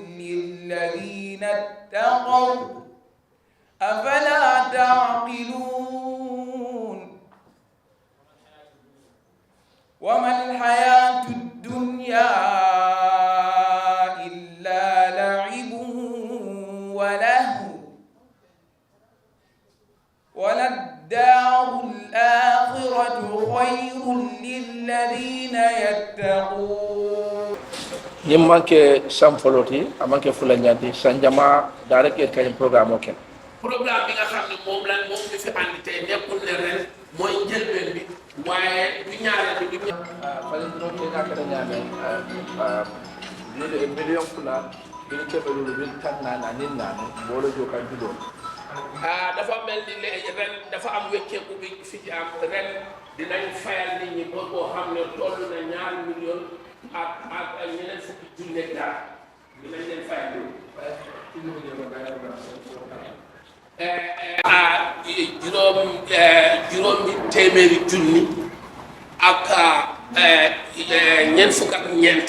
للذين اتقوا أفلا تعقلون وما الحياة الدنيا إلا لعب ولهو وللدار الآخرة خير للذين يتقون. Nyimmanke sam foloti amanke fulanyati sanjama direct kay programme oken programme bi nga xamne mom fi andi tay nekkul ne ren moy njëlbeen bi waaye du ñaareel bi falen do ke nakata ñame million fula bi kebelu bi tan na ninna bolo joka judo dafa mel ni ren dafa am wécceeku bi fi ci am ren dinañ fayal nit ñi bo xam ne tollu na ñaar million ak ñeneen fukki junne daal dinañ leen fayal juróomi téeméeri junni ak ñeent fukk ak ñeent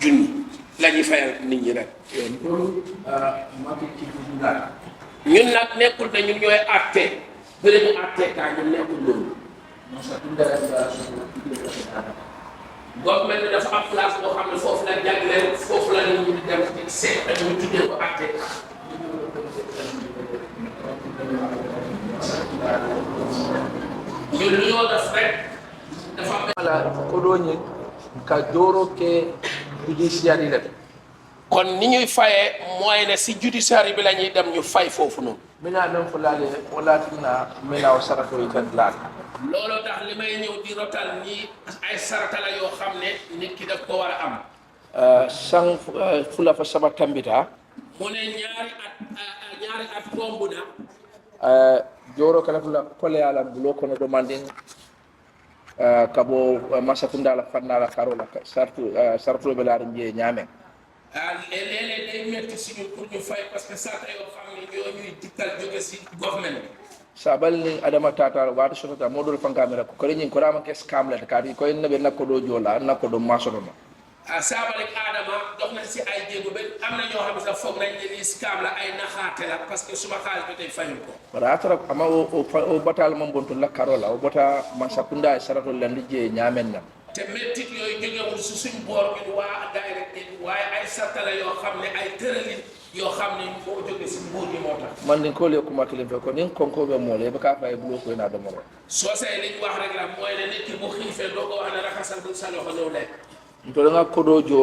junni la ñuy fayal nit ñi rek ñun nag nekkul ne ñun ñooy àtte bëri ñu àtte kaa ñun nekkul loolu government dafa am place boo xam ne foofu la jagleel foofu la nit ñi di dem di seet ak ñu tuddee ko àtte ñun lu ñoo def rek dafa ala ko do ñi ka joro ke judiciary la kon ni ñuy fayee mooy ne si judiciaire bi la ñuy dem ñu fay foofu noonu mina dem fulale wala tina mina o sarato itan la looloo tax li may ñëw di rotal ñi ay sarata la yoo xam ne nit ki daf ko war a am sang fula fa saba tambita mu ne ñaari at romb na joro kala fula kole ala bulo kono do manding kabo masakunda la fanna la karola sartu be la nje ñame léeg-léeg day métti si ñun pour ñu fay parce que sarta yoo xam ne ñoo ñuy dikkal jóge si government bi sabal ni adama tata wato sotata modol fankamera ko kore nyin ko rama ke scam la kadi ko en nabe nakko do jola nakko do masono ma sabal ak adama dox na si ay jéego ba am na ñoo xam ne sax foog nañ ne lii scam la ay naxaate la parce que suma xaalis ba tey fayul ko bara tara ama o batal mam bonto la karola o bota masakunda sarato landi je nyamen na te méttit yooyu jógewul si suñ boor bi waa direct waaye ay sartala yoo xam ne ay tëralin yoo xam ne moo jóge si nguur gi moo tax man ni ko le ko makile fe ko nin konko be mole be ka fay bulo ko na do mo soo see liñ wax rek la mooy ne nit ki bu xiifee doo ko wax ne raxasal bu sa loxo ñëw lekk to nga ko do jo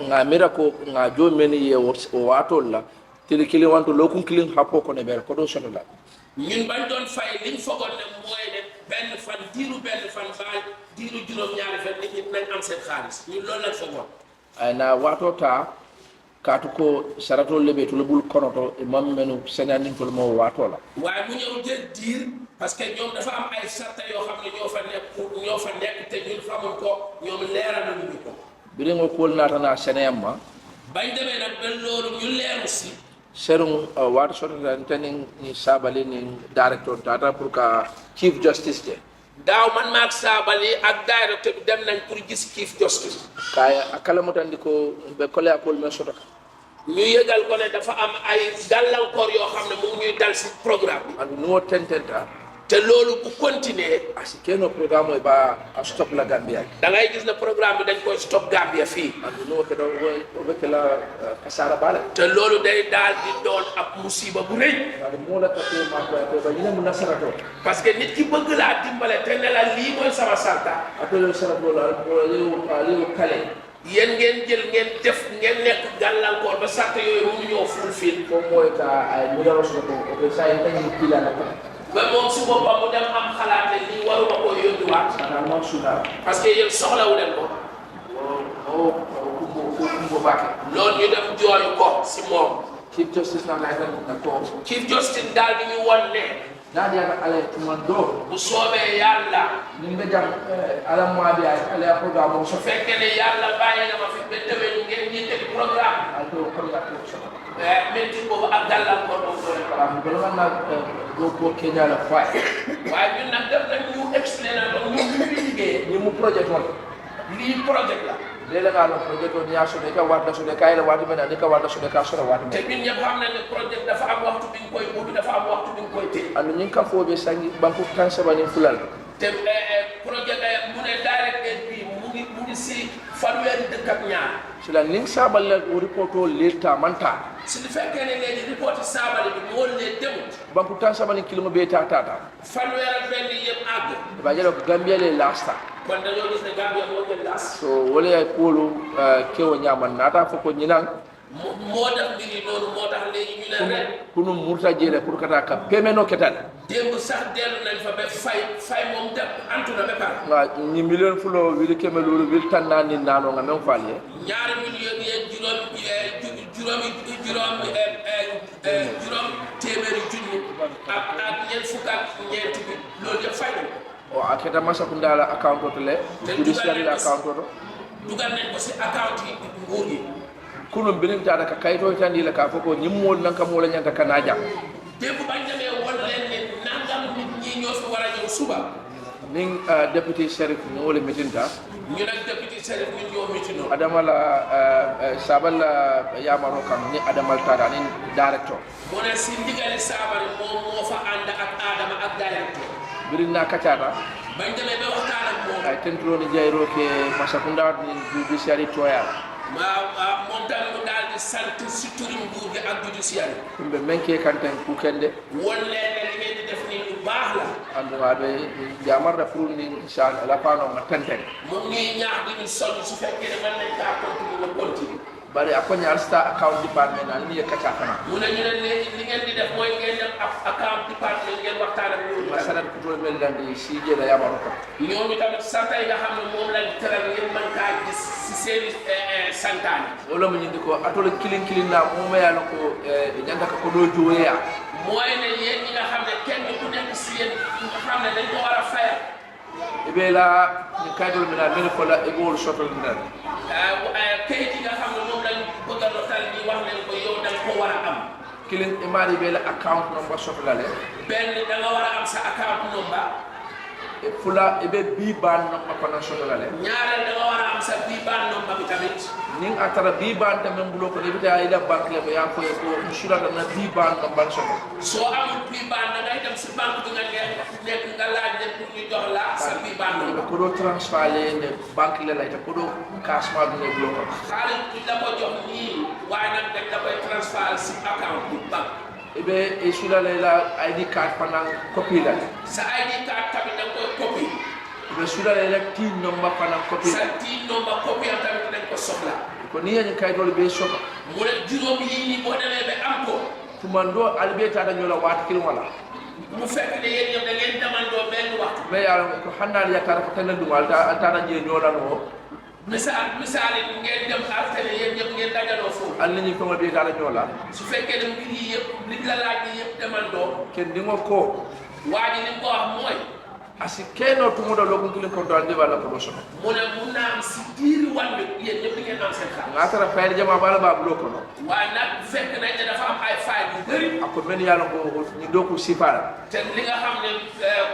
nga mira ko nga jo meni ye o wato la tili kili wanto lokun kilin hapo ko ne ber ko do soto la ñun bañ doon fay liñ fogoon ne mooy ne benn fan baal diiru juróom-ñaari fan nit ñi nañ am seen xaalis ñun loolu lañ fogoon ay na wato ta katu ko sarato lebe to lebul konoto e mam menu senandin to mo wato la waaye mu ñëw jël diir parce que ñoom dafa am ay sarta yoo xam ne ñoo fa nekk te ñun xamuñ ko ñoom leeraluñu ñu ko bi ngo kol natana seneyamma bañ demee nag ba loolu ñu leeru si serum wato soto tan ni sabali ni director tata pour ka chief justice de daaw man maag saabali ak directeur bi dem nañ pour gis chief justice kaya akala mutandi ko be kole apol men soto ñu yëgal ko ne dafa am ay gàllankoor yoo xam ne mu ngi ñuy dal si programme bi and no tententa te loolu bu continuer asikeno programme e ba a stop la Gambia da ngay gis ne programme bi dañ koy stop Gambia fii and no ke do o be la kasara bala te loolu day daal di doon ab musiba bu rëy and mo la ka te ma ko ba ñu mu nasarato parce que nit ki bëgg laa dimbale te ne la lii mooy sama sarta apelo sarato la lew kale yéen ngeen jël ngeen def ngeen nekk gàllankoor ba sarta yooyu mu ñëw fulfil ko moy ka ay mu daro so ko o sa en tan kila na ba moom si boppam mu dem am xalaat ne lii waruma ko yóbbuwaat parce que yéen soxlawu leen ko kumbo baake loolu ñu dem jooyu ko si moom chief justice na lay na ko chief justice daal di ñu won ne daal ya ala tuman do bu soobee yàlla ni nga jam ala mo bi ay ala programme so su fekkee ne yàlla bàyyi na ma fi ba déwén ngeen ñi teg programme alto ko la ko so métti boobu ak gàllankoor boobu doole ko am ko la na do ko Kenya la fay waaye ñun nag def nañ ñu expliqué na donc ñu liggéey ni mu projet won lii projet la lela ngalo projet on ya so de ka wada so de kay la wadi mena de ka wada so de ka so la wadi te ñun ñëpp xam nañ ne projet dafa am waxtu bi nga koy ubbi dafa am waxtu bi nga koy tëj andu ñing ka fobe sangi banku tan sabani fulal te projet mu ne direct aid bi mu ngi si fanweeri dëkk ak ñaar sila ning sabal la reporto leta manta si li fekkee ne léegi report saabali bi moo lee demut banku tan sabani kilimo be tata fanweer ak benn yëpp àgg ba jelo ko gambia le lasta kon dañoo gis ne Gambia moo gën laas so wala ay polo kewo nyaman nata foko nyinang moo tax mbir yi noonu moo tax léegi ñu ne ren kunu murta jele pour kata ka pemeno ketal démb sax dellu nañ fa ba fay moom dem antu na ba pare nga ni million fulo wili kemelulu wil tan nani nano nga men falye ñaari million yeeg juróom téeméeri junni ak ñeent fukk ak ñeent bi loolu yëpp fay nañ o aketa masa kundala account to le judiciary account to dugal nañ ko si account yi nguur yi kunu binim tada ka kayto tandi la ka foko nyimmol nan ka mo la nyanta kanaja démb bañ demee won leen ne nangam nit ñi ñoo fi war a ñëw suba ning deputy sheriff ni wala mitinta ñu nag deputy sheriff ñun ñoo mitino adama la sabal yamaro kam ni adamal tada ni director mu ne si ndigali saabari moom moo fa ànd ak Adama ak directeur birina kacata bañ demee ba waxtaan ak moom ay tentro ni jayro ke masakunda ni judiciary toya moom tamit mu daal di sant si turi nguur gi ak judiciaire kumbe menke kanten ku kende won leen ne li ngeen di def nii lu baax la andu wabe jamar da pour ni inshallah la pano ma tenten mu ngi ñaax di ñu sonn su fekkee ne mën nañ kaa continuer bari akonya sta account department nan ni kacha kana mu ne ñu ne léegi li ngeen di def mooy ngeen dem account department ngeen waxtaan ak ñoom masalat ko to mel dan di si je la yamaro ko ñoom tamit santay nga xam ne moom lañ teral ngeen mën kaa gis si seen santaane wala mu ñindi ko atole kilin na mo mayalo ko ñanda ko do joya mooy ne yéen ñi nga xam ne kenn ku nekk si yéen nga xam ne dañ ko war a fayal ibe la ni kaydol mina mel ko la e bol shotol mina kayit yi nga xam ne moom lañ bëgg a dotal ñi wax leen ko yow da nga ko war a am kilin imari be la account number shotolale benn da nga war a am sa account number fula ibe bi ban number pana shotolale ñaareel da nga war a am sa bi ban number bi tamit ning atara bi ban ta men bulo ko ni bita ila bank le ya ko insura na bi ban number shotol soo amul bi ban da ngay dem si banque bi nga nekk nga laaj leen pour ñu jox la sa bi ban number ko do transfer le ne bank le la ta ko do cash ma bi ne bulo ko xaalis bi la ko jox nii waaye nag dañ la koy transfer si account bi banque ibe isula le la ID card pana copy la sa ID card tamit da nga koy copy ibe sula le la tin number pana copy sa tin number copy am tamit dañ ko soxla ko ni yañ kaydol be shoko mu ne juróom yi nii boo demee ba am ko tumando albeta da ñola wat kil wala mu fekk ne yéen ñoom da ngeen demandoo benn waxtu mais yàlla ko xannaal yaakaar ko tanal du alta na je ñola no misaal yi ngeen dem altene yéen ñëpp ngeen dajaloo foofu al ni ko be dara ñola su fekkee ne mbir yi yëpp liñ la laaj yi yëpp demandoo ken dingo ko waa ji li mu ko wax mooy asi keno tumuda lo ko kilin ko do ande wala ko so mu ne mun naa am si diiri wan bi yéen ñëpp di ngeen am seen xaalis ngata ra fayde jama bala ba bulo ko no waaye nag fekk nañ ne dafa am ay fayil yu bëri ako men yàlla ko ni do ko sifara te li nga xam ne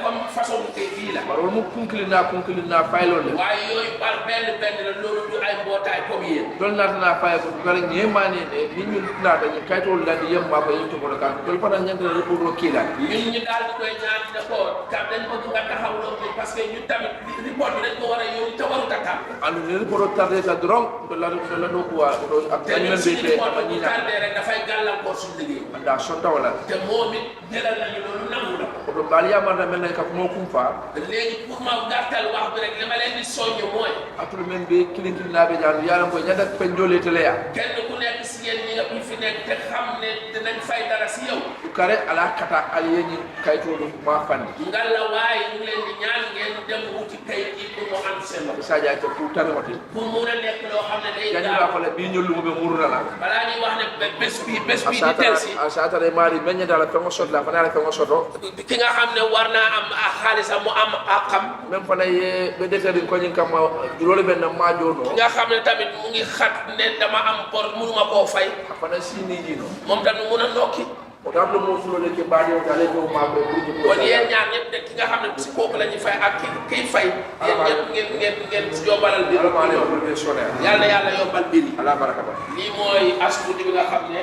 comme façon bu tey bii la baro mu kunkilin na faylo le waaye yooyu par benn la loolu du ay mbootaay comme yéen dol na fay ko gar ñemane ne ni ñu na da ñu kaytol la di yemma ko yitto ko ka dol fa ñant la ko do kila ñun ñu daal di koy ñaan ne ko ka dañ bëgg nga taxaw loolu parce que ñun tamit report bi dañ ko war a yóbbu te warut a tam andu ne report tardé ta dron do la do ko wa do ak te ñun be suñu te report bu ñi tardé rek dafay gàllankoor suñu liggéey da sonta wala te moom it jëlal nañu loolu nangu na ko do bal ya man mel ka mo kum fa léegi pour ma gàttal wax bi rek li ma leen di soññ mooy atul men be kilinkin nabe jaan yalla ko ñada penjole tele ya kenn ku nekk si yéen ñi nga fi nekk te xam ne dinañ fay dara si yow kare ala kata al yeni kayto do ma fandi ngalla waaye ñu leen di ñaan ngeen dem wuti kayit yi pour mu am seen loxo sa jaay ko pour tan wati pour mun a nekk loo xam ne day jani ba ko la bi ñu lu be muruna la balaa ñuy wax ne bés bi di tel si asata re mari meññe dala fengo sot la fana la fengo soto ki nga xam ne war naa am xaalisam mu am akam même fana ye be defere ko ñin kam juróole ben ma jono ki nga xam ne tamit mu ngi xat ne dama am bor mënuma koo fay fana sini jino moom tamit mun a nokki o tablo mo fulo le ke baadi o tale ko ma ko pour kon yéen ñaar ñëpp de ki nga xam ne si kooku la ñuy fay ak kiy fay yéen ñëpp ngeen yombalal mbir yàlla na yàlla yombal mbir yi ala barakata lii mooy asku bi nga xam ne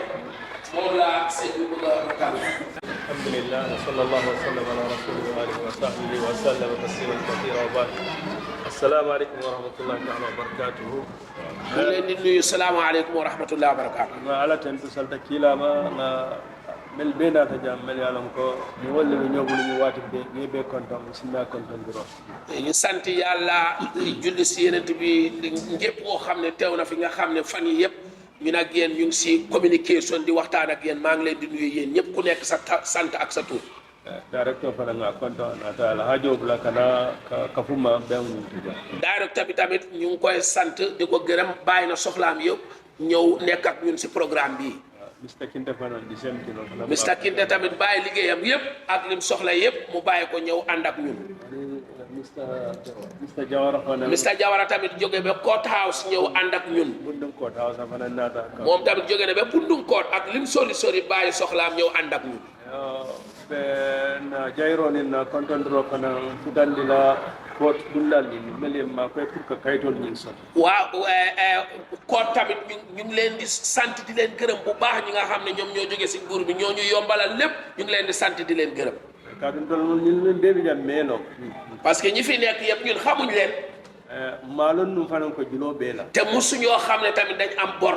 moom la sëñ bi bëgg a rakal alhamdulillah wa sallallahu wa sallam ala rasulihi wa alihi wa sahbihi wa sallama tasliman kathira wa ba'd assalamu alaikum wa rahmatullahi ta'ala wa barakatuhu ñu leen di nuyu salaamaaleykum wa rahmatullahi wa barakatuh ma ala tentu salta kilama na mel be nata jam mel yalan ko ni wolle ni ñogul ni wati be ni be kontam sinna kontam diro ñu sant yàlla julli si yenent bi ñëpp koo xam ne teew na fi nga xam ne fan yi yëpp ñun ak yéen ñu ngi si communication di waxtaan ak yéen maa ngi leen di nuyu yéen ñëpp ku nekk sa sant ak sa tur directeur fana nga kontam nata la hajo bula kana kafuma be ñu tuja directeur bi tamit ñu ngi koy sant di ko gërëm bàyyi na soxlaam yëpp ñëw nekk ak ñun si programme bi Mr. Kinte fana di sem kino Mr. Kinte tamit bàyyi liggéeyam yëpp ak lim soxla yëpp mu bàyyi ko ñëw ànd ak ñun Mr. Jawara fana Mr. Jawara tamit jóge ba Court House ñëw ànd ak ñun bundum ko taw sa fana nata moom tamit jóge na ba Bundung Court ak lim sori bàyyi soxlaam ñëw ànd ak ñun be na jayro ni na kontondro fana futandi la court dullal ni melim ma ko pour que kaytol ñi son waaw Court tamit ñu ngi leen di sant di leen gërëm bu baax ñi nga xam ne ñoom ñoo jóge si nguur bi ñoo ñu yombalal lépp ñu ngi leen di sant di leen gërëm ka dum tol ñun leen be bi jam meno parce que ñi fi nekk yëpp ñun xamuñ leen malon num fana ko julo be la te musu ñoo xam ne tamit dañ am bor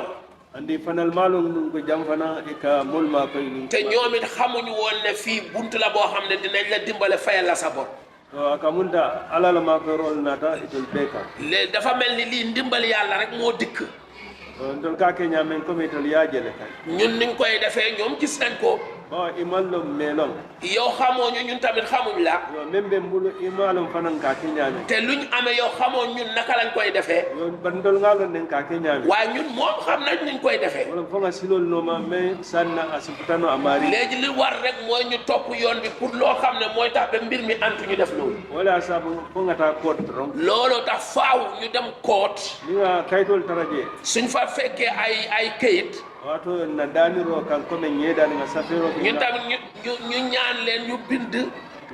andi fanal malon num ko jam fana e ka mol ma ko ni te ñoom it xamuñu woon ne fii buntu la boo xam ne dinañ la dimbale fayal la sa bor to akamunta alala ma ko rol nata itol beka léegi dafa mel ni lii ndimbal yàlla rek moo dikk ndol ka kenya men ko metol yaajele kay ñun niñ koy defee ñoom gis nañ ko o imallo melon yow xamoo ñu ñun tamit xamuñ la yo membe mbulu imalum fanan ka kenya men te luñ amee yow xamoo ñun naka lañ koy defee yo bandol ngalo nen ka kenya men waaye ñun moom xam nañ niñ koy defee wala fonga silol no ma me sanna asiputano amari léegi li war rek mooy ñu topp yoon bi pour loo xam ne mooy tax ba mbir mi antu ñu def loolu wala sabu fonga ta court ron looloo tax faaw ñu dem Court ni nga kaytol taraje suñ fa fekkee ay këyit wato na daniro kan ko men yeda nga safero ñun tamit ñu ñaan leen ñu bind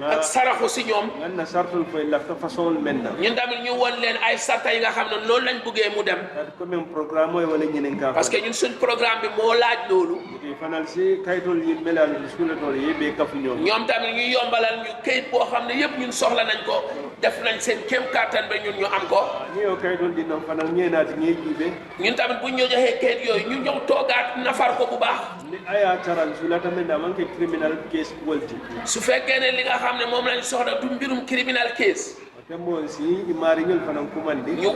ak saraxu si ñoom nganna sartul fo lafta façon men na ñun tamit ñu won leen ay sarta yi nga xam ne loolu lañ bëggee mu dem ko men programme moy wala ñinen ka parce que ñun suñ programme bi moo laaj loolu di fanal si kaytol yi melal skule tol yebe kafu ñoom tamit ñu yombalal ñu këyit boo xam ne yëpp ñun soxla nañ ko def nañ seen kéem kattan ba ñun ñu am ko ni o kaytol di no fanal ñeenaati ñe jibe ñun tamit bu ñu joxee këyit yooyu ñu ñëw toogaat nafar ko bu baax ni aya taral su la tamit da manke criminal case wolti su fekkee ne li nga xam ne moom lañ soxla du mbirum criminal case te mo si imari ñul fanan kumandi ñu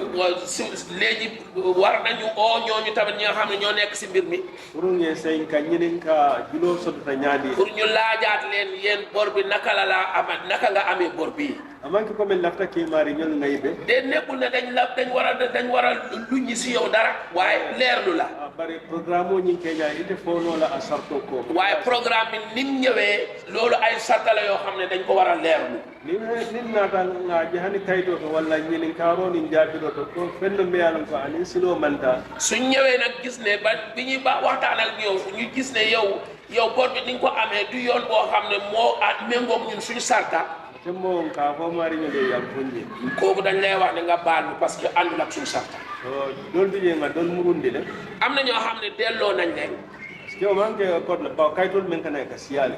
léegi war nañu oo ñooñu tamit ñi nga xam ne ñoo nekk si mbir mi pour nge say ka ñinen ka julo sodota ñaadi pour ñu laajaat leen yéen bor bi naka la laa amat naka nga amee bor bii amanke ko men lafta ke mari ñol ngaybe de nekkul ne dañ war a lu ñi si yow dara waaye leerlu la bari programme o ñing keña ite fono la a sarto ko waaye programme bi nim ñëwee loolu ay sartala yoo xam ne dañ ko war a leerlu nin naata nga jahani kayito to walla ñinin kaaroni jaabiro to ko fenno mbiyalan ko anin silo manta suñ ñëwee nag gis ne ba bi ñuy ba waxtaan ak yow ñu gis ne yow bor bi ni nga ko amee du yoon boo xam ne moo méngoog ñun suñu sarta te mo ka fo mari ñole yam fonji kooku dañ lay wax ne nga baal mi parce que àndul ak suñu sarta dol bi nga dol murundi le am na ñoo xam ne delloo nañ leen yow man ke code la ba kaytol men kana ka siyali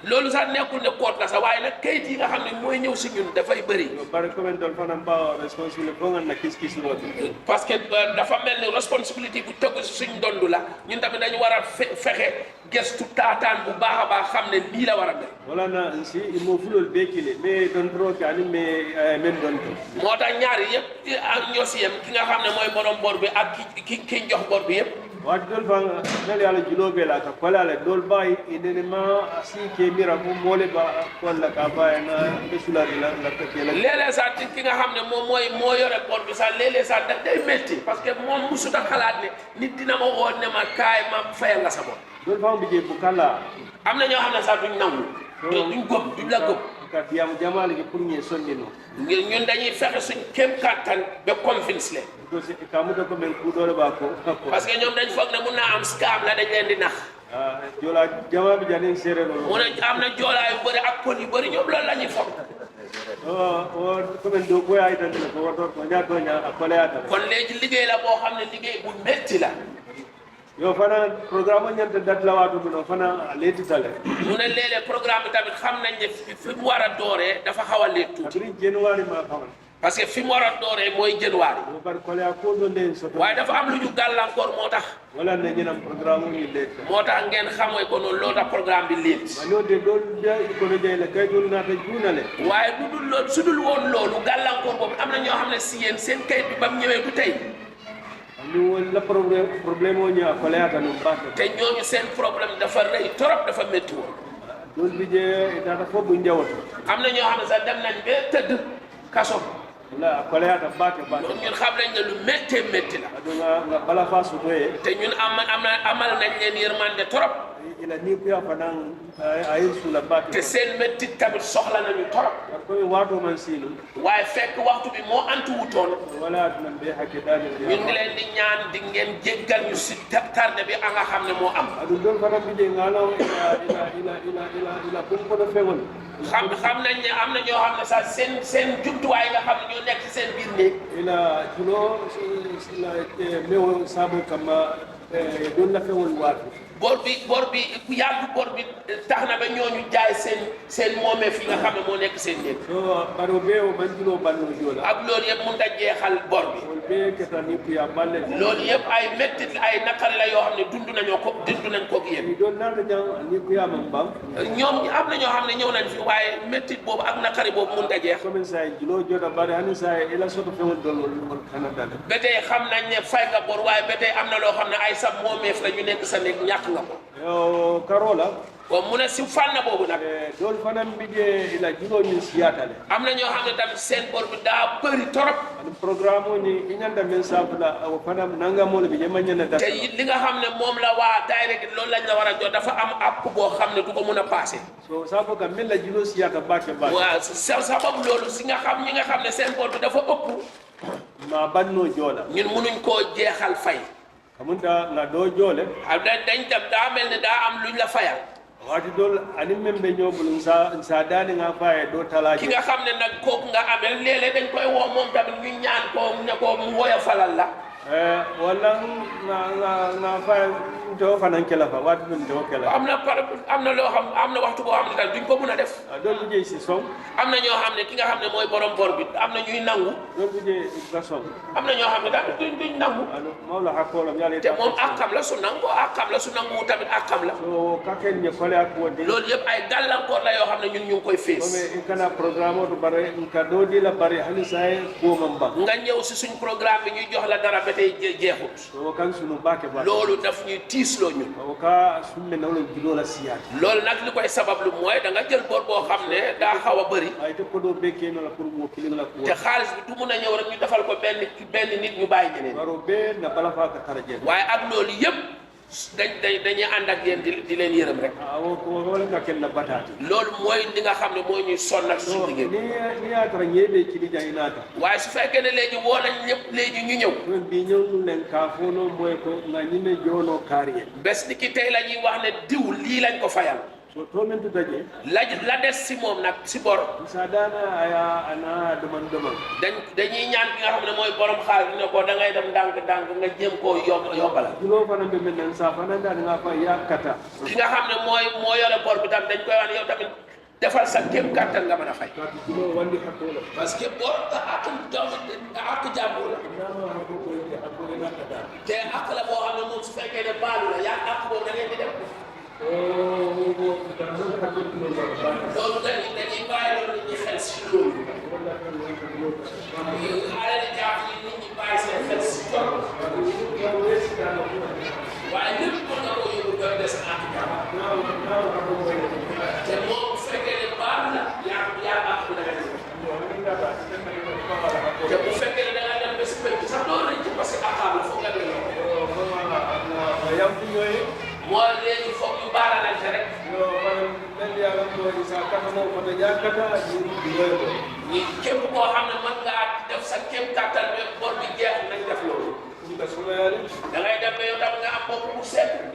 loolu sax nekkul ne code la sax waaye nag kayit yi nga xam ne mooy ñëw si ñun dafay bëri bari ko men dol fana ba responsible ko nga na kis kis roti parce que dafa mel ni responsabilité bu tegu si suñ dondu la ñun tamit dañu war a fexe gestu taataan bu baax a baax xam ne lii la war a def wala na si mo fulol bekile mais don tro ka ni mais men don to moo tax ñaari yëpp ñoo si yem ki nga xam ne mooy borom bor bi ak ki jox bor bi yëpp waati dol fa mel yàlla julobe la ka kolale dol bay idene ma asi ke mira bu mole ba wala ka bay na besulari la ka ke la léeg-léeg sax ki nga xam ne moom moo yore bor bi sax léeg-léeg sax da day métti parce que moom musuta xalaat ne nit dina ma woo ne ma kaay ma fayal la sa bor dol fa bi je bu kala am na ñoo xam ne sax duñ nangu duñ gëm duñ la gëm ka diam jamali ke pour ñe sonni no ñun dañuy fexe suñ kéem kattan ba convince leen ko si ka mu do ko men ku dole ba ko parce que ñoom dañ foog ne mun naa am scam la dañ leen di nax jola jama bi jani sere no mu ne am na joolaa yu bëri ak pël yu bëri ñoom loolu la ñuy foog o comme do ko ay tan ko wato ko ñaato ñaa akole ata kon léegi liggéey la boo xam ne liggéey bu métti la yo fana programme ñanta dat la wato no fana leti tale mu ne léeg-léeg programme bi tamit xam nañ ne fi mu war a dooree dafa xaw a léeg tuuti tri january ma xamal parce que fi mu war a dooree mooy janvier o bar kole ko do len soto waaye dafa am lu ñu gàllankoor moo tax wala ne ñinam programme ni leti moo tax ngeen xamee ko noonu loo tax programme bi léet mano de dol ja ko no jey la kay dol na ta junale waaye du dul loolu su dul woon loolu gàllankoor boobu am na ñoo xam ne si yéen seen kayit bi ba mu ñëwee du tey ni wala problème o ñaa kole ata no batte te ñooñu seen problème dafa rëy trop dafa métti woon dol bi je tata fo bu njawoto am na ñoo xam ne sax dem nañ ba tëdd kaso la kole ata batte loolu ñun xam nañ ne lu méttee métti la nga bala fa su toye te ñun amal nañ leen yërmande trop ila ni kuya fanan ay sula batte te seen métti tamit soxla nañu trop ko wato man sinu waaye fekk waxtu bi moo antu wutoon wala nan be hakke dal ñun ngi leen di ñaan di ngeen jéggal ñu si tarde bi a nga xam ne moo am adu don fana bi je ngalo ila ko ko do fewon xam nañ ne am na ñoo xam ne sax seen jumtuwaay nga xam ne ñoo nekk ci seen biir néeg ila tulo ila mewo sabo kama don la fewon waatu bor bi ku yàgg bor bi tax na ba ñooñu jaay seen moomee fi nga xam ne moo nekk seen néeg so baro be o banjulo banno jola ak loolu yëpp mun nga jeexal bor bi wol be keta ni kuya balle loolu yëpp ay métti ay naqari la yoo xam ne dund nañ ko yéen ni don na jang ni kuya man bam ñoom am na ñoo xam ne ñëw nañ fi waaye métti boobu ak naqari boobu mun nga jeex comme ça julo jota bare hani sa ila soto fewon dol wol Canada ba tey xam nañ ne fay nga bor waaye ba tey am na loo xam ne ay sa moomeef la ñu nekk sa néeg ñàkk nga ko yo karola kon mu ne si fànn boobu nag dol fanam bije ila julo ni siyatale am na ñoo xam ne tamit seen bor bi daa bëri torop programme o ni iñanda men sabula o fanam nanga mo le bije mañana da te li nga xam ne moom la waa direct loolu lañ la war a jox dafa am app boo xam ne du ko mun a passé so sabo ka mel la julo siyata bake waaw sababu loolu si nga xam ñi nga xam ne seen bor bi dafa ëpp ma banno jola ñun munuñ koo jeexal fay kamunta nga do jole dañ dem daa mel ne daa am luñ la fayal wati dol ani membe ñobul sa dani nga faye do talaji ki nga xam ne nag kooku nga amee léeg-léeg dañ koy woo moom tamit ñu ñaan ko ne ko mu woya falal la wala nga faye to fanan kela fa wati dum do kela am na loo xam am na waxtu boo xam ne daal duñ ko mun a def dol bu jey si som am na ñoo xam ne ki nga xam ne mooy borom bor bi am na ñuy nangu dol bu jey ga som am na ñoo xam ne daal duñ nangu mawla hakolam yalla te moom akam la su nangu tamit akam la so kaken ne kole ak wodi loolu yëpp ay gàllankoor la yoo xam ne ñun ñu ngi koy fees comme kana programme to bare ka do di la bare hani say ko mamba nga ñëw si suñ programme bi ñuy jox la dara ba tey jeexut so kan sunu bake ba loolu daf ñuy tiisloo ñun o ka summe na wala julo la siyat loolu nag li koy sabab lu mooy da nga jël bor boo xam ne daa xaw a bëri ay te ko do bekke no la pour mo kilin la ko te xaalis bi du mun a ñëw rek ñu defal ko benn nit ñu bàyyi ñeneen baro be na bala fa ka taraje waaye ak loolu yëpp dañuy ànd ak yéen di leen yërëm rek awo ko wala ka ken la batati loolu mooy li nga xam ne mooy ñuy sonnal suñu liggéey ni ya tara ñebe ci di jayinata waaye su fekkee ne léegi woo nañ ñëpp léegi ñu ñëw bi ñew ñu len ka fono moy ko nga ñime jono kariye bés ni ki tey la ñuy wax ne diw lii lañ ko fayal so to men to daje la des si moom nag si bor sa dana aya ana deman dañuy ñaan ki nga xam ne mooy borom xaalis ne ko da ngay dem ndànk nga jéem koo yombala julo fana be men nan sa fana da nga fa yakata ki nga xam ne moo yore bor bi tam dañ koy wax ne yow tamit defal sa kéem kàttan nga mën a fay julo wandi hakko la parce que bor ak jàmbur la te ak la boo xam ne moom su fekkee ne baalu la yaa ak boobu da ngeen di def loolu dañuy bàyyi loolu nit ñi xel si loolu xale di jàpp ni nit ñi bàyyi seen xel si tool waaye lépp mën nga ko yóbbu ba des àq te moom bu fekkee ne baal la yaa àq bi da nga te bu fekkee ne da nga dem ba si penk sax doo nañ ci parce que àqaam la foog nga delloo moo léegi foog ñu baalalante rek ñi képp koo xam ne mën ngaa def sa kéem kàttan ba bor bi jeex nañ def loolu ka sumayale da ngay dem ba yow tam nga am bopp bu set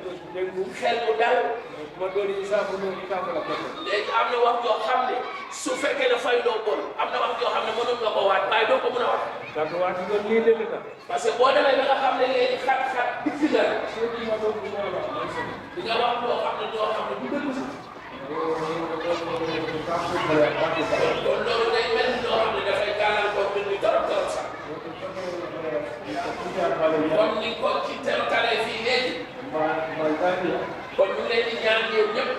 xel bu dal ma doon isafu no isafu la ko léegi am na wax joo xam ne su fekkee ne fay doo bon am na wax joo xam ne mënoon nga ko waat waaye doo ko mën a wax ka ko waati doon lii de ta parce que boo demee ba nga xam ne léegi xat-xat digg la seeti ma doon ko wala di nga wax loo xam ne doo xam ne du dëgg sax kon loolu day mel ni loo xam ne dafay gàllankoor mbir mi torop torop sax comme ni ko ci tale fii léegi kon ñu leen di ñaan yéen ñëpp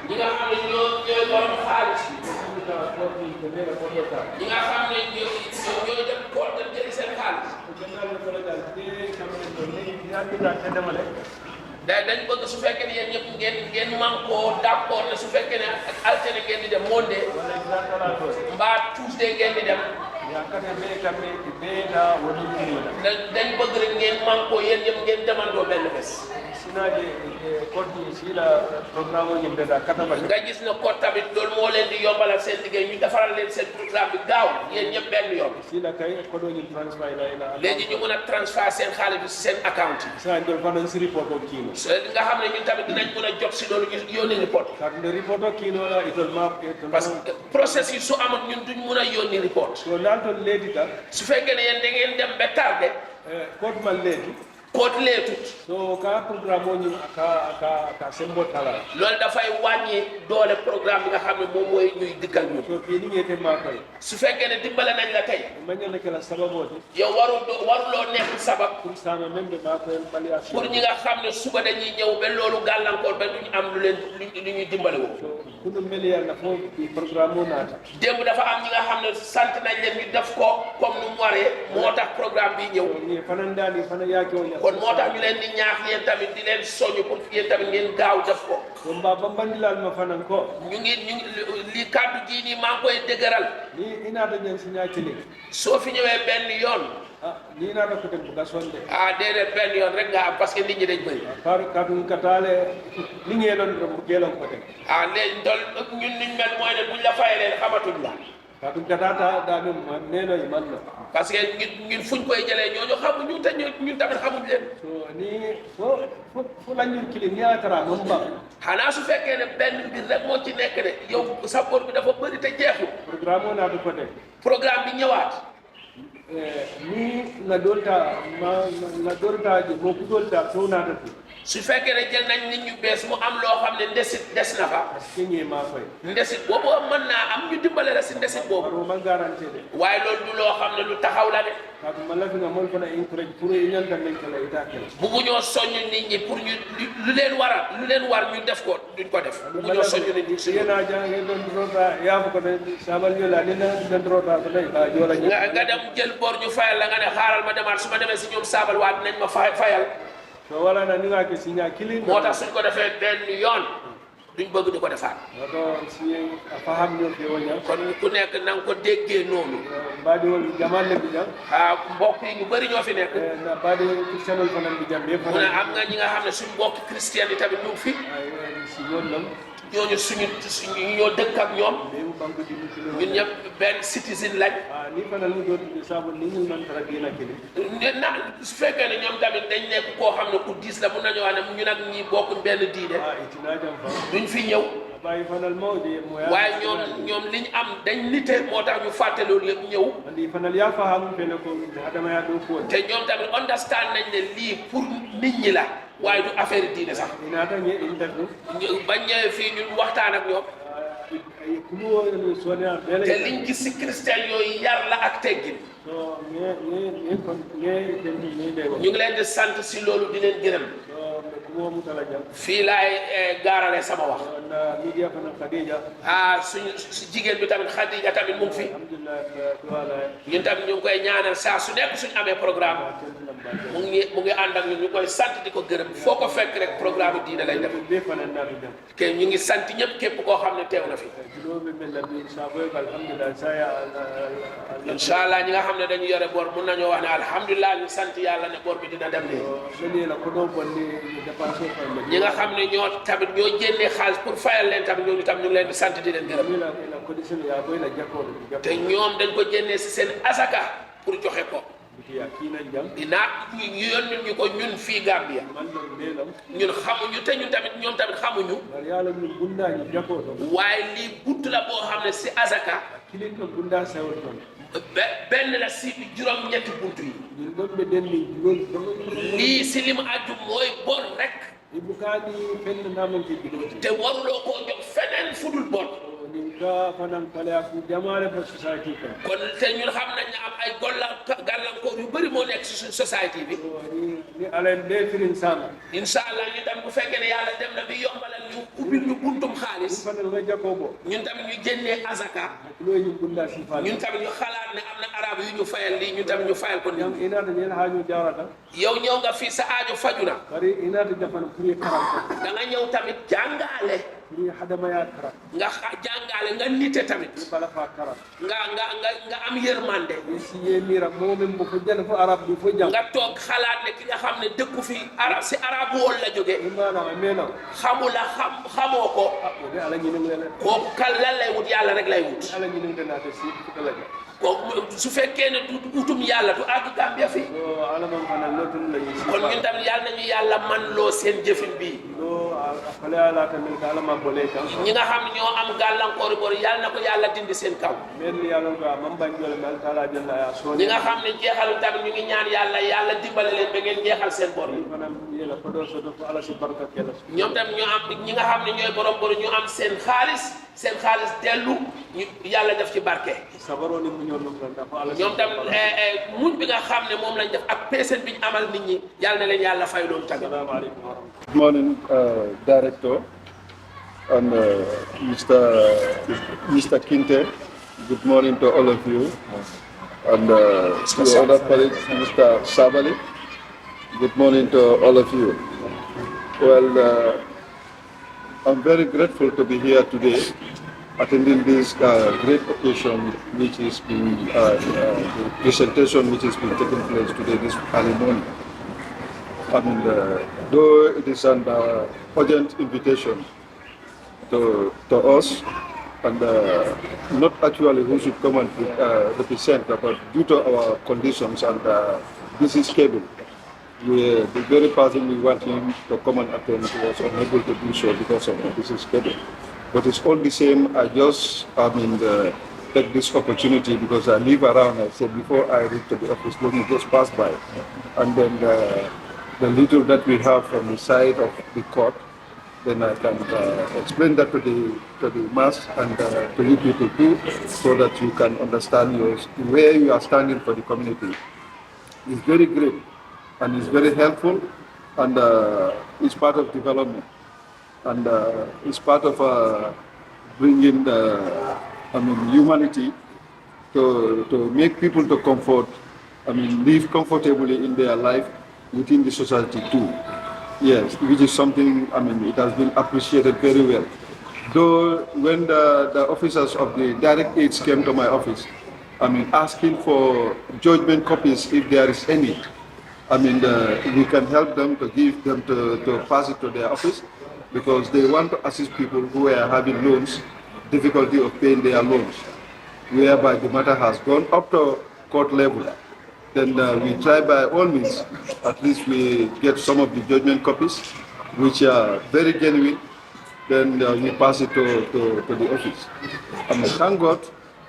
ñi nga xam ne ñooy borom xaalis ñi nga xam ne ñooy dem kool dem jëli seen xaalis dañ bëgg su fekkee ne yéen ñëpp ngeen mànkoo d'accord ne su fekkee ne ak altine ngeen di dem monde mbaa Tuesday ngeen di dem dañ bëgg rek ngeen mànkoo yéen ñëpp ngeen demandoo benn bés nga gis ne code tamit loolu moo leen di yombalal seen liggéey ñu defaral leen seen programme bi gaaw yéen ñëpp benn yoon léegi ñu mën a transfert seen xaalis bi si seen account yi nga xam ne ñun tamit dinañ mën a jot si loolu ñu yónni report parce que process yi su amul ñun duñ mën a yónni report su fekkee ne yéen da ngeen dem ba tardé code leetut so ka programme ñu ka sembo tala loolu dafay wàññi doole programme bi nga xam ne moom mooy ñuy dikkal ñu so fii ni ngeen ma koy su fekkee ne dimbale nañ la tey ma ñu nekk la sababo yow waruloo nekk sabab pour sama même de ma koy baliation pour ñi nga xam ne suba dañuy ñëw ba loolu gàllankoor ba duñu am lu leen lu ñuy dimbale woo ku nu mel yàlla foo programme naata démb dafa am ñi nga xam ne sant nañ leen ñu def ko comme nu mu waree moo tax programme bi ñëw kon moo tax ñu leen di ñaax yéen tamit di leen soñu pour yéen tamit ngeen gaaw def ko ba bambandilaal ma fanan ko ñu ngi li kàddu gii nii maa ngi koy dëgëral ni inaata ñen si ñaa kili soo fi ñëwee benn yoon ni inaata ko dem buga sonde déedéet benn yoon rek nga am parce que nit ñi dañ bëri par kadum kataale li ngeen doon ko geelon ko dem léegi ndol ñun niñ mel mooy ne buñ la fayalee xamatuñ la kadum katata daa dem neeno yi man na parce que ñun fuñ koy jëlee ñooñu xamuñu te ñun tamit xamuñ leen so ni fo lañu kili ni atara moom ba xanaa su fekkee ne benn mbir rek moo ci nekk de yow sa bor bi dafa bëri te jeexul programme naa du ko def programme bi ñëwaat ni nga dolta ji moo ku dolta soo naata fi su fekkee ne jël nañ nit ñu bees mu am loo xam ne ndesit des na fa parce que ñee maa fay ndesit boobu mën naa am ñu dimbale la si ndesit boobu ma garantie de waaye loolu du loo xam ne lu taxaw la de kaatu ma la fi nga mol fana encourage pour yi ñanta nañ ko la ita kel bugguñoo soññ nit ñi pour ñu lu leen war ñu def ko duñ ko def bugguñoo soññ nit ñi si yena jange don rota yaa ko ne sabal ñu la ni na den rota ko day ba jola nga dem jël bor ñu fayal la nga ne xaaral ma demaat su ma demee si ñoom saabal waat nañ ma fayal so wala na ni nga ke signa kilin moo tax suñ ko defee benn yoon duñ bëgg di ko defaat wato si faham ñoo fi wonya kon ku nekk na nga ko déggee noonu baadi wol jamal le bi jam mbokk yi ñu bëri ñoo fi nekk na baadi christianol fanan bi jam be mu ne am nga ñi nga xam ne suñ mbokk christian yi tamit ñu ngi fi si yoon lam ñooñu suñu ñoo dëkk ak ñoom ñun ñëpp benn citizen lañ ni fanal ñu doon sabu ni ñu man tara dina kili su fekkee ne ñoom tamit dañ nekk koo xam ne ku diis la mun nañu wax ne ñu nag ñi bokkuñ benn diine itina jam fa duñ fi ñëw bàyyi fanal mawdi waaye ñoom liñ am dañ nite moo tax ñu fàtte loolu yëpp ñëw andi fanal yaa faham fene ko adama ya do ko te ñoom tamit understand nañ ne lii pour nit ñi la waaye du affaire diine sax ina ta ñe interview bañ ñëwee fii ñu waxtaan ak ñoom te liñ gis si christian yooyu yar la ak teggin ñu ngi leen di sant si loolu di leen gërëm fii laay gaarale sama wax suñu jigéen bi tamit Khadija tamit mu ngi fi ñun tamit ñu ngi koy ñaanal saa su nekk suñu amee programme mu ngi ànd ak ñun ñu koy sant di ko gërëm foo ko fekk rek programme diine lay def ke ñu ngi sant ñëpp képp koo xam ne teew na fi incha allah ñi nga xam ne dañu yore bor mun nañoo wax ne alhamdulilah ñu sant yàlla ne bor bi dina dem nii ñi nga xam ne ñoo tamit ñoo jénnee xaalis pour fayal leen tamit ñooñu tam ñu ngi leen di sant di leen gërëm te ñoom dañ ko jénnee si seen asaka pour joxe ko ina ñu yónni ñu ko ñun fii Gambia ñun xamuñu te ñun tamit ñoom tamit xamuñu waaye lii bunt la boo xam ne si azaka benn la si juróom-ñetti bunt yi lii si li mu aju mooy bor rek te waruloo koo jox feneen fudul bor kon te ñun xam nañ ne am ay gàllankoor yu bëri moo nekk si suñ société bi incha allah ñu tam bu fekkee ne yàlla dem na bi yombalal ñu ubbil ñu buntum xaalis ñun tamit ñu génnee azaka ñun tamit ñu xalaat ne am na arab yu ñu fayal lii ñun tamit ñu fayal ko nii yow ñëw nga fii sa aajo faju na da nga ñëw tamit jàngaale nga jàngale nga nite tamit nga am yërmande nga toog xalaat ne ki nga xam ne dëkku fi arab si arab wool la jóge xamula xamoo ko kooku kan lan lay wut yàlla rek lay wut kooku su fekkee ne du utum yàlla du àgg Gambia fi kon ñun tamit yàlla nañu yàlla man loo seen jëfin bii ñi nga xam ne ñoo am gàllankoor bor yàlla na ko yàlla dindi seen kaw ñi nga xam ne jeexalu tamit ñu ngi ñaan yàlla dimbale leen ba ngeen jeexal seen bor ñoom tamit ñoo am ñi nga xam ne ñooy borom bor ñu am seen xaalis dellu ñu yàlla def ci barke ñoom tamit muñ bi nga xam ne moom lañ def ak peesen bi ñu amal nit ñi yàlla na leen yàlla fay loolu tamit. Good morning, Director and Mr. Kinte. Good morning to all of you. And to other colleagues, Mr. Sabali. Good morning to all of you. Well, I'm very grateful to be here today, attending this great occasion, which is the presentation which is been taking place today, this early morning. I mean, though it is an urgent invitation to us, and not actually who should come and represent, but due to our conditions and busy schedule, the very person we want him to come and attend was unable to do so because of the busy schedule. But it's all the same. I just, take this opportunity because I live around. I said before I reach to the office, let me just pass by, and then the little that we have from the side of the court, then I can explain that to the mass and to you people too, so that you can understand where you are standing for the community. It's very great and it's very helpful, and it's part of development, and it's part of bringing humanity to make people to comfort, live comfortably in their life within the society too. Yes, which is something, it has been appreciated very well. Though when the officers of the direct aids came to my office, asking for judgment copies if there is any, we can help them to give them to pass it to their office, because they want to assist people who are having loans, difficulty of paying their loans, whereby the matter has gone up to court level. Then we try by all means, at least we get some of the judgment copies, which are very genuine, then we pass it to the office. Thank God,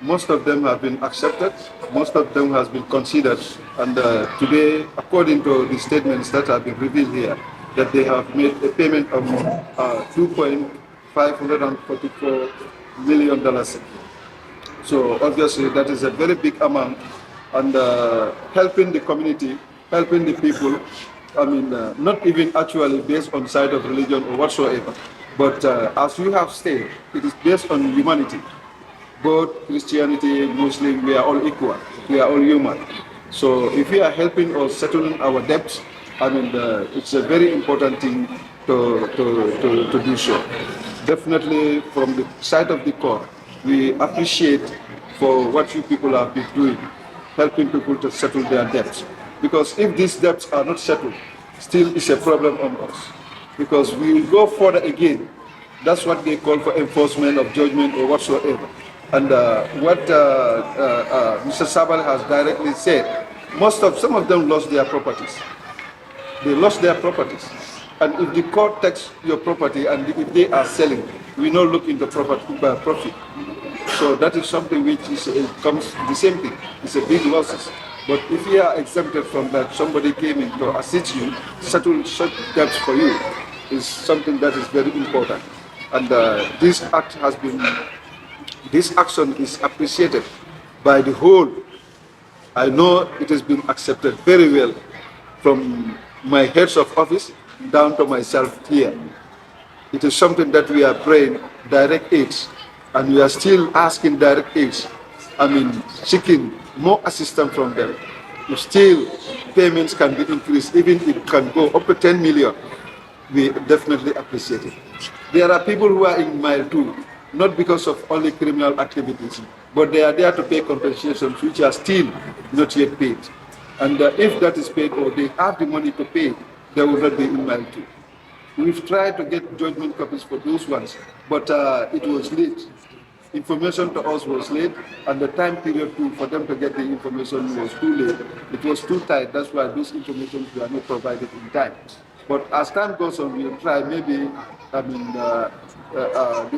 most of them have been accepted, most of them has been considered, and today, according to the statements that have been revealed here, that they have made a payment of $2.544 million. So obviously that is a very big amount, and helping the community, helping the people, not even actually based on side of religion or whatsoever, but as you have stated, it is based on humanity. Both Christianity, Muslim, we are all equal, we are all human. So if we are helping or settling our debts, it's a very important thing to do so. Definitely from the side of the court, we appreciate for what you people have been doing, helping people to settle their debts. Because if these debts are not settled, still it's a problem on us. Because we will go further again. That's what they call for enforcement of judgment or whatsoever. And what Mr. Sabal has directly said, some of them lost their properties. They lost their properties. And if the court takes your property and if they are selling, we not look into profit. So that is something which is comes the same thing. It's a big losses. But if you are exempted from that, somebody came in to assist you, settle such debts for you, is something that is very important. And this action is appreciated by the whole. I know it has been accepted very well from my heads of office down to myself here. It is something that we are praying direct aids, and we are still asking direct aids. Seeking more assistance from them. If still payments can be increased, even if it can go up to 10 million, we definitely appreciate it. There are people who are in mile 2, not because of only criminal activities, but they are there to pay compensations which are still not yet paid. And if that is paid or they have the money to pay, they will not be in mile 2. We've tried to get judgment copies for those ones, but it was late. Information to us was late, and the time period for them to get the information was too late. It was too tight. That's why those information were not provided in time. But as time goes on, we'll try maybe, the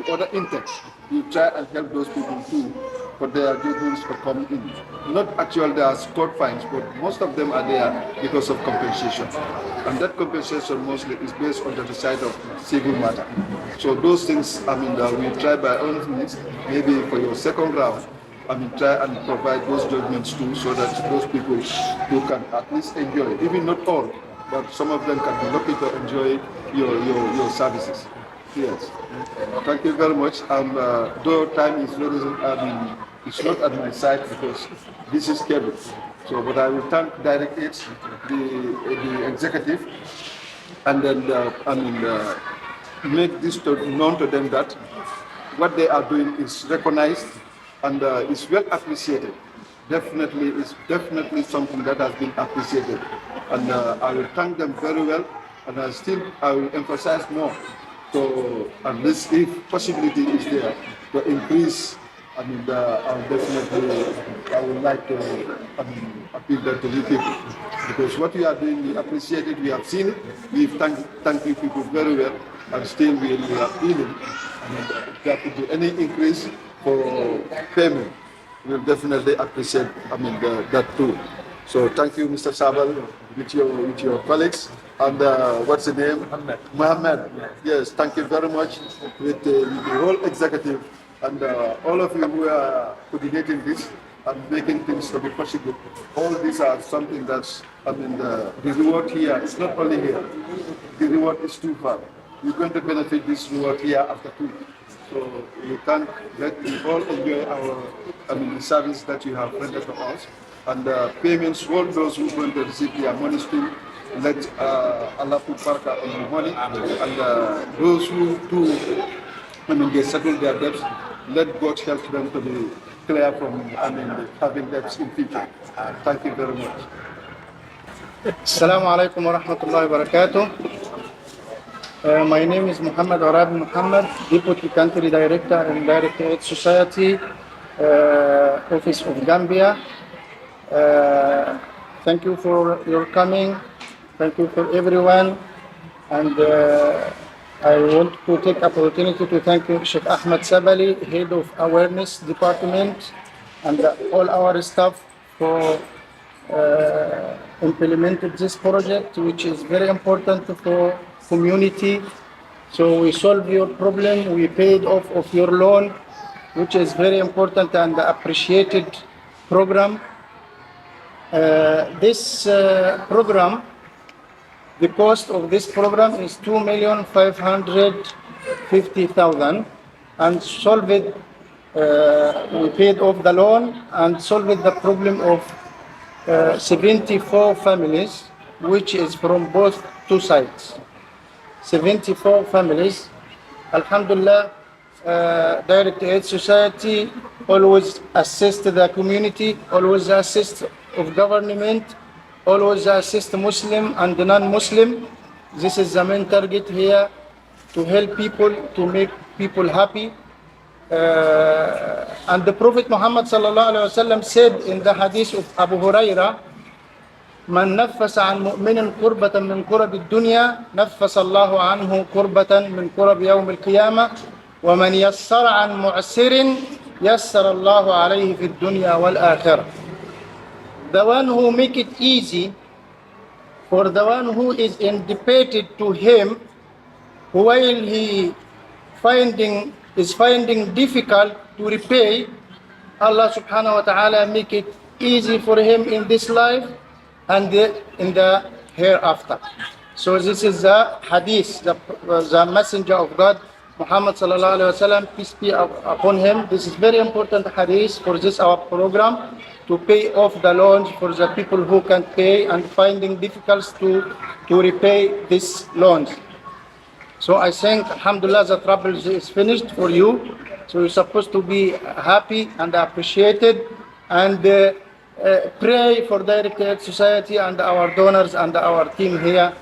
other intakes, we'll try and help those people too for their judgments to come in. Not actually there are court fines, but most of them are there because of compensation. And that compensation mostly is based on the side of civil matter. So those things, we try by all means, maybe for your second round, try and provide those judgments too, so that those people who can at least enjoy, even not all, but some of them can be lucky to enjoy your services. Yes. Thank you very much. Though time is very, it's not at my side because this is cable. So, but I will thank direct aids, the executive, and then make this known to them that what they are doing is recognized and is well appreciated. It's definitely something that has been appreciated, and I will thank them very well. And I will emphasize more. So at least if possibility is there to increase, I would like to appeal that to you people. Because what you are doing, we appreciate it, we have seen it, we've thanked you people very well, and still we are appealing. If there could be any increase for payment, we'll definitely appreciate that too. So thank you, Mr. Sabal, with your colleagues. And what's the name? Mohammed. Yes, thank you very much with the whole executive and all of you who are coordinating this and making things to be possible. All these are something that's, the reward here is not only here. The reward is too far. We're going to benefit this reward here after 2 weeks. So we can't let you all enjoy the service that you have rendered to us. And payments, all those who are going to receive their money still, let Allah put barakah on the money, and those who they settle their debts, let God help them to be clear from having debts in future. Thank you very much. Assalamu alaikum wa rahmatullahi wa barakatuh. My name is Muhammad Arabi Muhammad, Deputy Country Director in Direct Aid Society, Office of Gambia. Thank you for your coming. Thank you for everyone, and I want to take opportunity to thank you, Sheikh Ahmed Sabali, Head of Awareness Department, and all our staff for implemented this project, which is very important for community. So we solve your problem, we paid off of your loan, which is very important and appreciated program. This program, the cost of this program is 2,550,000, and solved it. We paid off the loan and solved the problem of 74 families, which is from both two sides. 74 families. Alhamdulillah, Direct Aid Society always assist the community, always assist of government, always assist Muslim and non-Muslim. This is the main target here, to help people, to make people happy. And the Prophet Muhammad sallallahu alaihi wasallam said in the hadith of Abu Huraira, من نفس عن مؤمن كربة من كرب الدنيا نفس الله عنه كربة من كرب يوم القيامة ومن يسر عن معسر يسر الله عليه في الدنيا والآخرة. The one who make it easy for the one who is indebted to him while he is finding difficult to repay, Allah subhanahu wa ta'ala make it easy for him in this life and in the hereafter. So this is the hadith, the messenger of God, Muhammad sallallahu alaihi wasallam, peace be upon him. This is very important hadith for this our program, to pay off the loans for the people who can't pay and finding difficulties to repay these loans. So I think, alhamdulillah, the trouble is finished for you. So you're supposed to be happy and appreciated and pray for Direct Aid Society and our donors and our team here.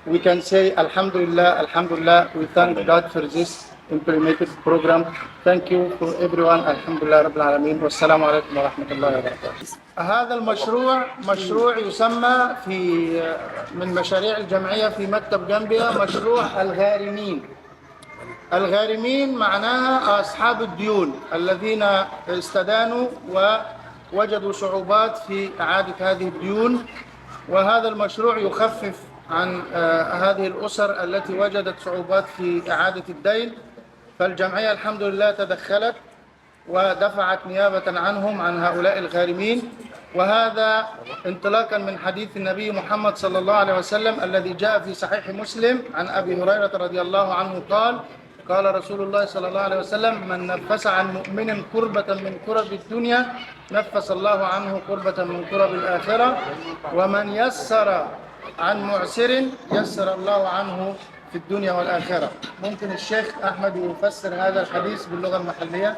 We can say, alhamdulillah, alhamdulillah, we thank God for this implemented program. Thank you for everyone. Alhamdulillah Rabbil Alameen. Wassalamu alaikum wa rahmatullahi wa barakatuh. هذا المشروع مشروع يسمى من مشاريع الجمعية في مكتب جنبيا مشروع الغارمين. الغارمين معناها أصحاب الديون الذين استدانوا ووجدوا صعوبات في إعادة هذه الديون، وهذا المشروع يخفف عن هذه الأسر التي وجدت صعوبات في إعادة الدين. فالجمعية الحمد لله تدخلت ودفعت نيابة عنهم عن هؤلاء الغارمين، وهذا انطلاقا من حديث النبي محمد صلى الله عليه وسلم الذي جاء في صحيح مسلم عن أبي هريرة رضي الله عنه قال رسول الله صلى الله عليه وسلم: من نفس عن مؤمن كربة من كرب الدنيا نفس الله عنه كربة من كرب الآخرة، ومن يسر عن معسر يسر الله عنه في الدنيا والآخرة. ممكن الشيخ أحمد يفسر هذا الحديث باللغة المحلية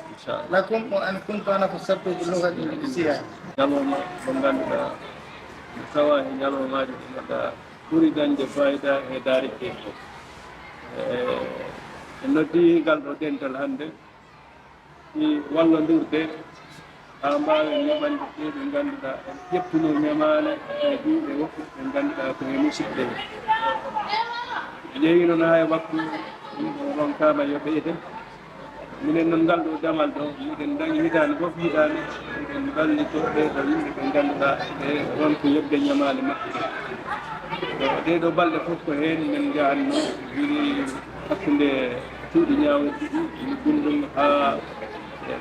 لكم، وأن كنت أنا فسرته باللغة الإنجليزية. noddi gal ɗo dental hannde ɗi wallondirde haa mbaawen neɓande ɓe ɓe ngannduɗaa en ƴettuno ñamaale e duuɓe woɓɓe ɓe ngannduɗaa ko he musidɓe ɓe ƴeewi noon haa e waktu ronkaama yo ɓeyde. minen noon ngal ɗo damal ɗo miɗen dañi hitaande fof hitaande miɗen ballito ɓeeɗo yimɓe ɓe ngannduɗaa ɓe ronko yoɓde ñamaale maɓɓe ɗe ɗeɗo balɗe fof ko heen men njahanno jiri hakkunde cuuɗi ñaawɗi ɗiɗi ene gunɗum haa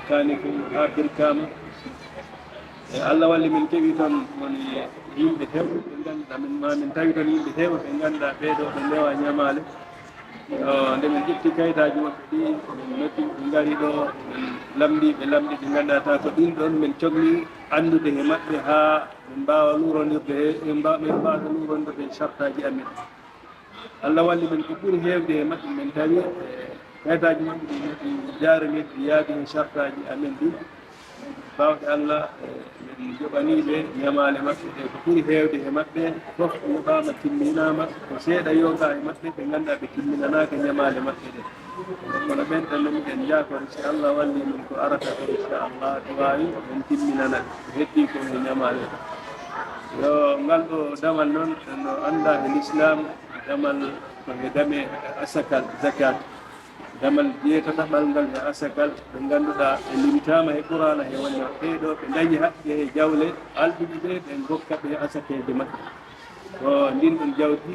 kaani ko haa birkama e Allah walli min keɓi toon woni yimɓe hewɓe ɓe ngannduɗaa min mamin tawi toon yimɓe heewɓe ɓe ngannduɗaa ɓeeɗo ɓe ndewa ñamaale nde min ƴetti kayitaji maɓɓe ɗi min noddi ɓe ngari ɗo min lamɗiɓe lamɗi ɓe ngannduɗaa ta ko ɗin ɗon min cohli anndude he maɓɓe haa min mbawa lurondirde min mbawata lurondirde chartaji amen. Allah walli min ko ɓuri heewde e maɓɓe min tawi kayitaji maɓɓe ɗi noɗi jaaraniɗe yaadi e chartaji amen ɗi bawɗe Allah min joɓaniɓe ñamaale maɓɓe ɗe ko ɓuri heewde e maɓɓe fof yoɓama timminama ko seeɗa yoga e maɓɓe ɓe ngannduɗaa ɓe timminanaka ñamaale maɓɓe ɗe. kono ɓen ɗon no miɗen jakore si Allah walli min ko arata ko inchallah to wawi en timminana ko heddi ko e ñamaale yo ngal ɗo damal noon no anda e l'islam damal ko e dame asakal zakat damal jeetataɓal ngal e asakal ɓe ngannduɗaa e limtama e qur'ana he wonno ɓeeɗo ɓe dañi haqqe e jawle alɗuɓe ɓe ɓe gokka ɓe asakeje maɓɓe ko ndin ɗon jawdi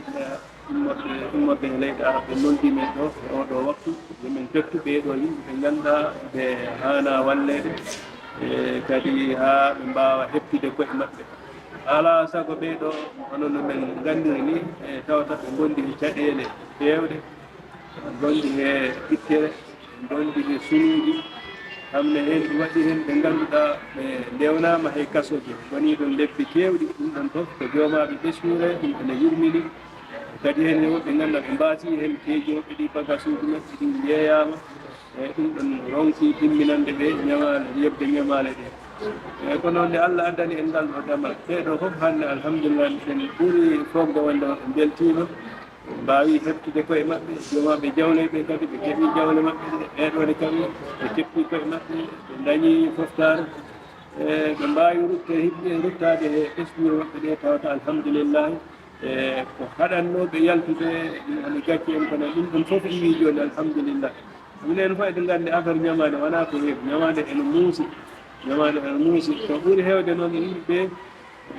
ummorde e leyɗe arab ɓe noldi men ɗo e oɗo waktu yomin tettu ɓeeɗo yimɓe ɓe ngannduɗaa ɓe haana wallede e kadi haa ɓe mbawa heɓtude koye maɓɓe ala sago ɓeeɗo hono no men nganndiri ni e tawata ɓe gondi e caɗeele heewde gondi he ɓittere gondi he sunuuji hamne heen ɗi waɗi heen ɓe ngannduɗaa ɓe ndewnama hay kasoje woni ɗon lebbi keewɗi ɗum ɗon fof ko joomaɓe ɓesnure ɗum ene yurmini kadi heen e woɓɓe ngannduɗaa ɓe mbaati heen keejoɓe ɗi bagasuuji maɓɓe ɗi jeeyama e ɗum ɗon ronki timminande ɓe ñamaale yebde ñamaale ɗe eyi ko noon nde Allah addani en ngal ɗo damal ɓeeɗo fof hannde alhamdulillah ɗen ɓuri fogde wonde ɓe beltima mbawi heɓtude koye maɓɓe jomaɓe jawle ɓe kadi ɓe keeɓi jawle maɓɓe ɗe ɓeɗone kadi ɓe keɓɓi koye maɓɓe ɓe dañi foftare ɓe mbawi ruttade e ɓesgure maɓɓe ɗe tawata alhamdulillah ko haɗannoɓe yaltude hani gacci en kono ɗum ɗum fof iwi joni alhamdulillah minen fof eɗen gandi affaire ñamade wona ko heewi ñamade ene muusi ko ɓuuri hewde noon yimɓeɓe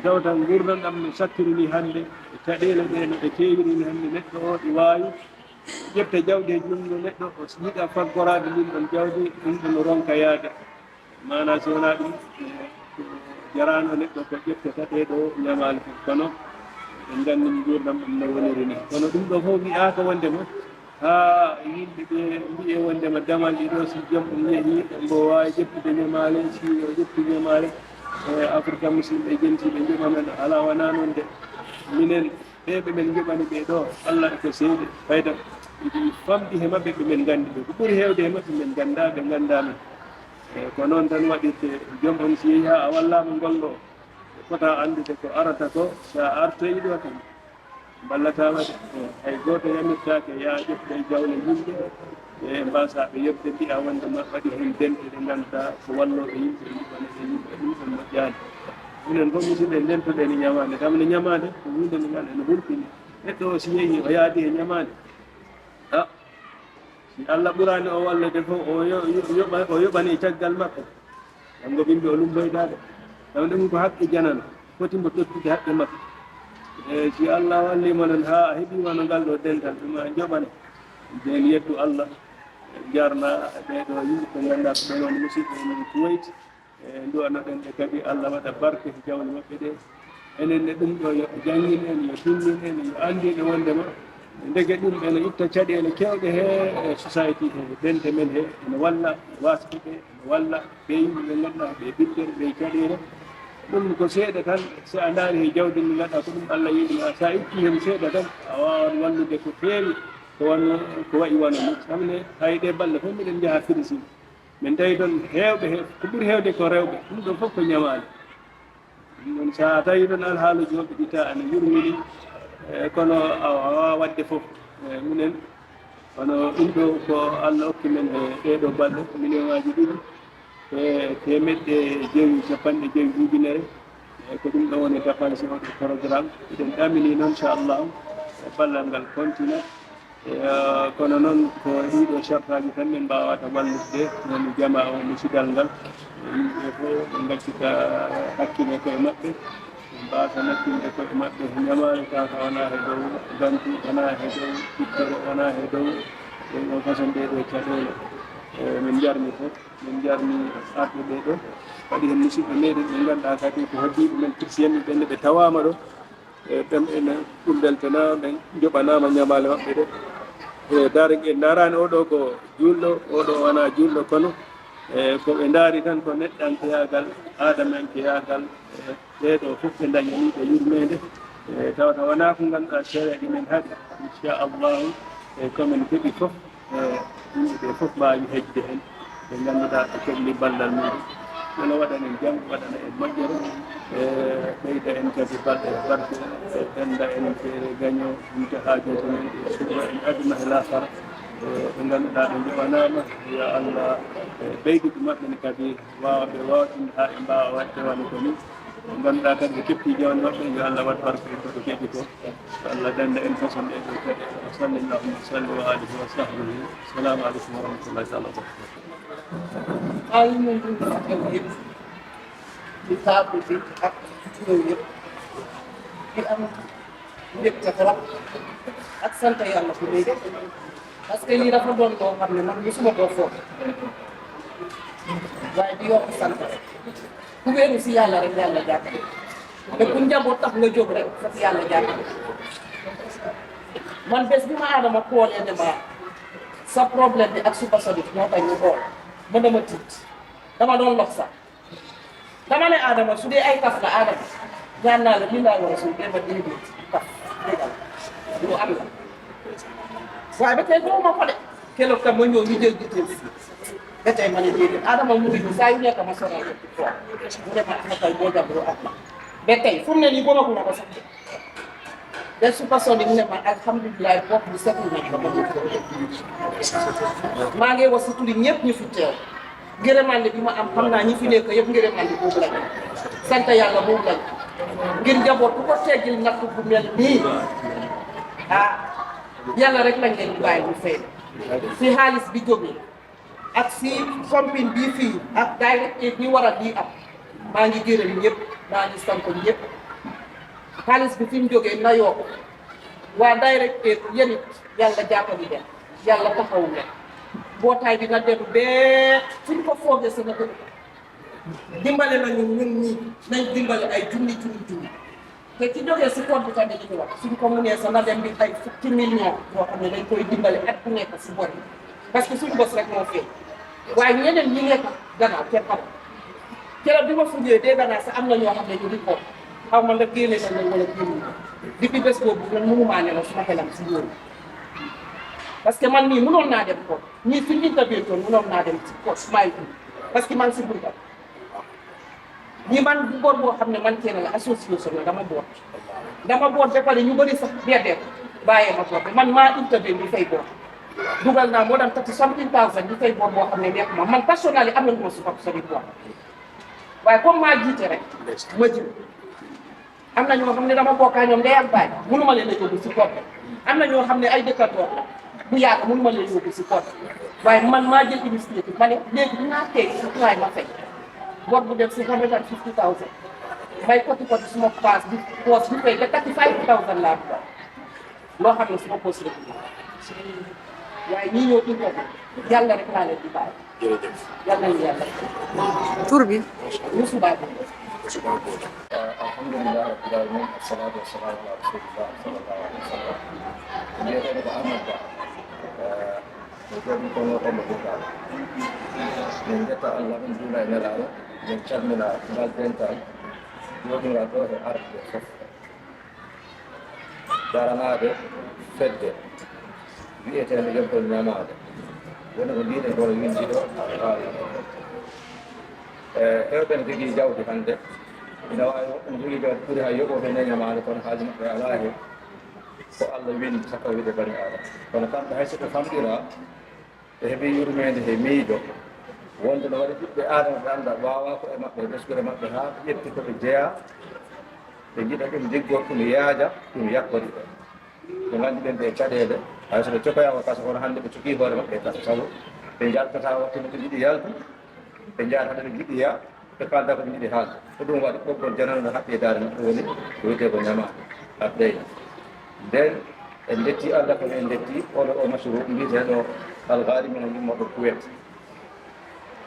tawtan gurdam ɗam no sakkirini hannde caɗele ɗe no ɗe kewirini hannde neɗɗo o ɗi wawi ƴefta jawdi e jungo neɗɗo o yiɗa faggorade ndin ɗon jawdi ɗum ɗon ronka yaade mana so wona ɗum jarano neɗɗo ko ƴeftata ɗeɗo ñamali fof kono en gandini gurdam ɗum no woniri ni kono ɗum ɗo fof wi'aka wondema ha yimɓeɓe mbiye wondema damal ɗiɗo si joom ɗum yeehi mbo wawi ƴettude ñamale si o ƴetti ñamale afrique musidɓe jentiɓe joɓa men ala wona noon de minen ɓeɓe men joɓani ɓe ɗo allah ko seeɗi fayda ɗi famɗi he mabɓe ɓe men gandi ɓe ko ɓuuri hewde he mabɓe men ganda ɓe gandamen ko noon tan waɗirte joom on si yeehi ha a wallama ngolɗo fota andude ko arata ko sa artoyi ɗo tan ballatama de hay goto yamirtake ya ƴefde jawle yimɓe e mbasa ɓe yebde mbiya wondema waɗi hen denɗe ɗe ganduɗa ko walloɓe yimɓe ɗiɓaneɗe yimɓe ɗum ɗon moƴƴani minen fof musidɗe ndentoɗe ne ñamade tamne ñamade ko hunde nde ganduɗa ne hulɓini neɗɗo o si yeehi o yaadi e ñamade si allah ɓurani o wallede fof o yoɓani caggal maɓɓe ɗamgo ɓimɓe o lumboydade ɗam ɗum ko haqqe janano fotimo tottude haqqe maɓɓe e si allah wallima noon ha a heeɓima no ngal ɗo dental ɗum a joɓane nden yettu allah jarna ɓeɗo yimɓe ɓe ganduɗa ko ɓeɗon musidɓe men kuwayti e duwanoɗen ɓe kadi allah waɗa barke e jawle maɓɓe ɗe enen e ɗum ɗo yo jangin en yo tinnin en yo andin e wondema ndege ɗum ene itta caɗele kewɗe he e society he dente men he ene walla wasɓe ɓe ene walla ɓe yimɓe ɓe ganduɗa ɓe biddere ɓe caɗele ɗum ko seeɗa tan so a daari he jawdi ndi ganduɗa ko ɗum allah yiɗima sa itti hen seeɗa tan a wawan wallude ko feewi ko wanno ko wayi wona ni tamne hayɗe balle fof miɗen jaaha firisine min tawi toon heewɓe he ko ɓuuri heewde ko rewɓe ɗum ɗon fof ko ñamaade ɗum ɗon sa tawi toon alhaaluji hoɓe ɗita ane yurmini kono a wawa wadde fof minen kono ɗum ɗo ko allah hokki men e ɗeɗo balɗe million ngaji ɗiɗi e temeɗɗe jeewi capanɗe jeewi ujunere ko ɗum ɗo woni dépense oɗo programme eɗen ɗamini noon inchallah ballal ngal continue kono noon ko ɗiɗo chartaji tan min mbawata wallude woni jama o musidal ngal yimɓe fof ɓe gaccita hakkille koye maɓɓe mbasa nattinde koye maɓɓe ñamani kaka wona he dow gantu wona he dow ɓittere wona he dow ɗen o façon ɗeɗo caɗele min jarni fof min jarni arɓe ɓe ɗo waɗi hen musidɓe meɗen ɓe ganduɗa kadi ko hoddiɓe men christienne ɓenne ɓe tawama ɗo ɓen ene ɗum beltanama ɓen joɓanama ñamale maɓɓe ɗe e daari en darani oɗo ko julɗo oɗo wona julɗo kono ko ɓe daari tan ko neɗɗankeyagal adamenkeyagal ɓeɗo fof ɓe dañaniɓe yurmede tawata wona ko ganduɗa seeɗaɗi men haaɗi inchallahu komin keeɓi fof yimɓeɓe fof mbawi hejde hen ɓe ganduɗa ɓe keɓli ballal muɗum ɓeno waɗana en jam waɗana en moƴƴere ɓeyda en kadi balɗe barke ɓenda en feere gaño yimte haajoji men ɗe suura en aduna e lafara ɓe ganduɗa ɓe joɓanama yo allah ɓeydude maɓɓene kadi wawaɓe wawɗinde ha ɓe mbawa wadde wano ko ni ɓe ganduɗa kadi ɓe kepti jawne maɓɓe yo allah wat barke e koɓe keeɓi ko so allah danda en façon ɗeɗo kadi wa salllillahuma salli wa alihi wa sahbihi assalamu aleykum wa rahmatullahi taala wa barakatuh ay ñu ngi taxaw yëpp di taabu bi ak ñëw yëpp di am mbégte trop ak sant yàlla bu dee parce que lii dafa doon loo xam ne man mosuma koo foog waaye di yokk sant ku wéeru si yàlla rek yàlla jàppale te ku njaboot tax nga jóg rek fekk yàlla jàppale man bés bi ma Adama koolee ne ma sa problème bi ak Super Sonic moo tax ñu xool ba dama tiit dama doon lox sax dama ne Adama su dee ay kaf la Adama ñaan naa la lii laa war a suy dema déedéet kaf dégal lu am la waaye ba tey doo ma ko de keroog tam ma ñëw ñu jël jitéel si ba tey ma ne déedéet Adama mu ngi saa yu nekk ma sonal ko ci toog mu ne ma am na tey boo jàmboo ak ma ba tey fu mu ne nii bëggu na ko sax de Super Sonic mu ne ma alhamdulilah bopp bi setul nañ ko ba mu maa ngi wax si turi ñëpp ñu fi teew ngërëmande bi ma am xam naa ñi fi nekk yëpp ngërëmande boobu lañ sant yàlla boobu lañ ngir njaboot ku ko teggil natt bu mel nii yàlla rek lañ leen di bàyyi bu fay si xaalis bi jógee ak si compine bii fii ak direct aid ñi war a di am maa ngi gërëm ñëpp maa ngi sant ñëpp xaalis bi fi mu jógee na yokk waa direct aid yéen it yàlla jàppali leen yàlla taxawu leen mbootaay bi na dem bee fuñ ko foogee si na ko dimbale nañu ñun ñii nañ dimbale ay junni te ci jógee si compte bi tamit li ñu wax suñ ko mënee sa na dem bi ay fukki millions yoo xam ne dañ koy dimbale at ku nekk si bor yi parce que suñ bos rek moo fee waaye ñeneen ñi nekk gannaaw kenn xam keroog bi ma fujjee dégg naa sax am na ñoo xam ne ñu di ko xaw ma ndax génne nañ leen wala génne depuis bés boobu man mënumaa ne la suma xelam si loolu parce que man nii mënoon naa dem ko ñii suñ interview toon mënoon naa dem si ko smile bi parce que man si bunta ñi man boot boo xam ne man kenn la association la dama boot ba pare ñu bëri sax beddee ko bàyyee ma boot bi man maa interview bi fay boot dugal naa moo dam 30,000 di fay boot boo xam ne nekk ma man personnel yi am nañu ma su fab sori boot waaye comme maa jiite rek ma ji am na ñoo xam ne dama bokkaa ñoom day am bàyyi mënuma leen a yóbbu si boot am na ñoo xam ne ay dëkkandoor la bu yàgg mënuma leen yóbbu si boot waaye man maa jël initiative ma ne léegi dinaa tey su waay ma fay bor bu dem si 150,000 may koti suma paas bi poos bi fay ba 35,000 laa dugal loo xam ne suma poos rek waaye ñii ñoo tuñ ko yàlla rek laa leen di bàyyi. jërëjëf yàlla nañu yàlla. tur bi. Youssou Ba. alhamdulillah rabbil alamin assalatu wassalamu ala rasulillah sallallahu alaihi wasallam mbiyetede ko Ahmad Ba mi jooɗi kono omo dugal min jetta Allah min juula e nelaɗo min calmina ngal dental joɗingal ɗo e arde fof daranade fedde wiyetede yoɓɓol ñamade woni ko mbiɗen kono windiɗo haala hewɓe ne jogii jawdi hannde ina waawi woɓɓe ne jogii jawdi ɓuri hay yoɓoɓe ne ñamaade kono haaju maɓɓe alaa heen ko Allah windi sakka wiide bani aadama kono kamɓe hay so ɓe famɗira ɓe heɓii yurmeende he miijo wonde no waɗi ɓiɓɓe aadama ɓe annda waawaa ko e maɓɓe e ɓesgure maɓɓe haa ɓe ƴetti ko ɓe jeyaa ɓe jiɗa ɗum jiggor ɗum yaaja ɗum yakkori ɓe nganndi ɓen ɓe caɗeele hay so ɓe cokoyaama kasa kono hannde ɓe cokii hoore maɓɓe e kasa sabu ɓe jaltataa wattino ko jiɗi yaltu ɓe njaata haɗa ɓe jiɗi yaa ɓe kalda ko ɓe jiɗi haalde ko ɗum waɗi ɓoggol janano no haɓɓi e daare maɓɓe woni ko wiyetee ko ñamaade haɓɓeyna nden en ndetti Allah kono en ndetti oɗo o masuru mbiyeteeɗo algaari men yimmoɗo kuwet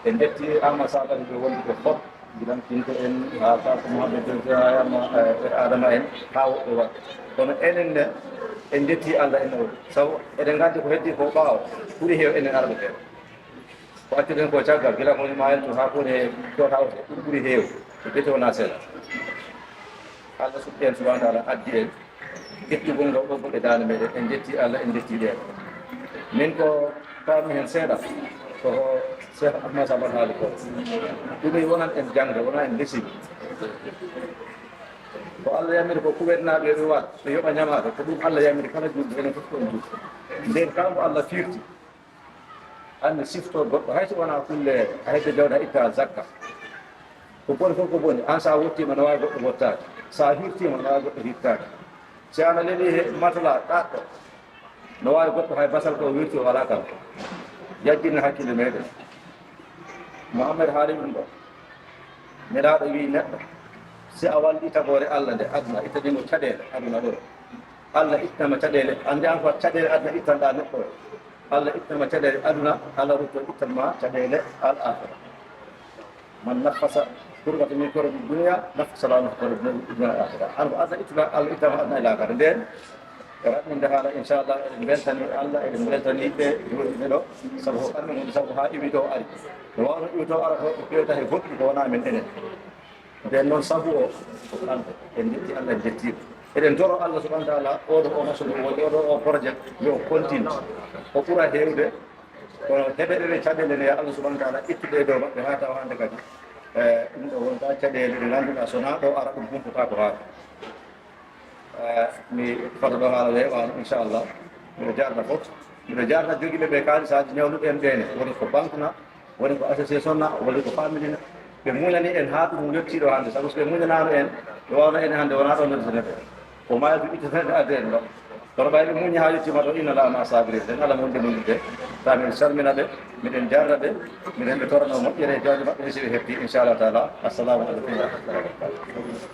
en ndetti Ama Sabari ɓe wondi ɓe fof giɗam kinto en haa kako Mouhamadou Yama Adama en haa woɓɓe waɗ kono enen ne en ndetti Allah en o sabu eɗen nganndi ko heddi ko ɓaawa ɓuri heew enen arɓe ɓee ko accuɗen ko caggal gila koni ma en to haa kone totawte ɗum ɓuri heew ko bete wona seeɗa Allah suɓɓi en subahana taala addi en ƴettugol ngol ɓoggol e daande meɗen en jetti Allah en jetti ɗen min ko paami heen seeɗa koko Cheikh Ahmad Sabar haali ko ɗumi wonan en jangde wona en lesiɓe ko Allah yamiri ko kuɓetnaɓe ɓe wat ɓe yoɓa ñamade ko ɗum Allah yamiri kala julɗo enen fof ɗon juuɗ nden kala mo Allah firti hande sifto goɗɗo hayso wona kulle a hedde jawde a itta zakka ko boni fof ko boni an sa wottima no wawi goɗɗo wottade sa hirtima no wawi goɗɗo hirtade si ana leeli he matala ɗaɗɗo no wawi goɗɗo hay basal ko wirti o wala kam yajjinna hakkille meɗen Mouhammad haali ɗum ɗo neɗaɗo wi neɗɗo si a walli tagore Allah nde aduna ittadimo caɗele aduna ɗo Allah ittama caɗele ande an ko caɗele aduna ittanɗa neɗɗo o Allah ittama caɗele aduna Allah rutto ittanma caɗele al akhira man nafasa kurgata min korobi duniya nafsalano korobi duniya al akhira an ko aduna ittama Allah ittama aduna ila akhira nden raɓɓinde haala inchallah eɗen beltani Allah eɗen beltani ɓe juuɗe ɗo sabu ko kamɓe gonɗi sabu ha iwi to ari no wawno iwi to ara to ɓe ɓewta he goɗɗi ko wona men enen nden noon sabu o ko kamɓe en jetti Allah en jettima eɗen toro Allah subahana taala oɗo o masulu woni oɗo o projet yo continue o ɓuura hewde kono heɓeɗene caɗele ne Allah subahana taala ittuɗe dow maɓɓe ha taw hande kadi ɗum ɗo wonta caɗele ɗe ganduɗa sona ɗo ara ɗum humpota ko haala mi fota ɗo haala ɓe wano inchallah miɗo jarna fof miɗo jarna joguiɓe ɓe kalisaji ñawluɓen ɓene woni ko banque na woni ko association na woni ko family na ɓe muñani en haa ɗum yettiɗo hannde sabu so ɓe muñanano en ɓe wawno en hannde wona ɗo noddeteneɓe ko maydu itteteɗe adde en ɗo kono ɓay ɓe muñi haa yettima ɗo inna lama sabiri en ala monde muñude ta min salmina ɓe miɗen jarra ɓe miɗen ɓe torano moƴƴere e jawdi maɓɓe ni si ɓe hetti inchallah taala assalamu aleykum wa rahmatullahi wa barakatuh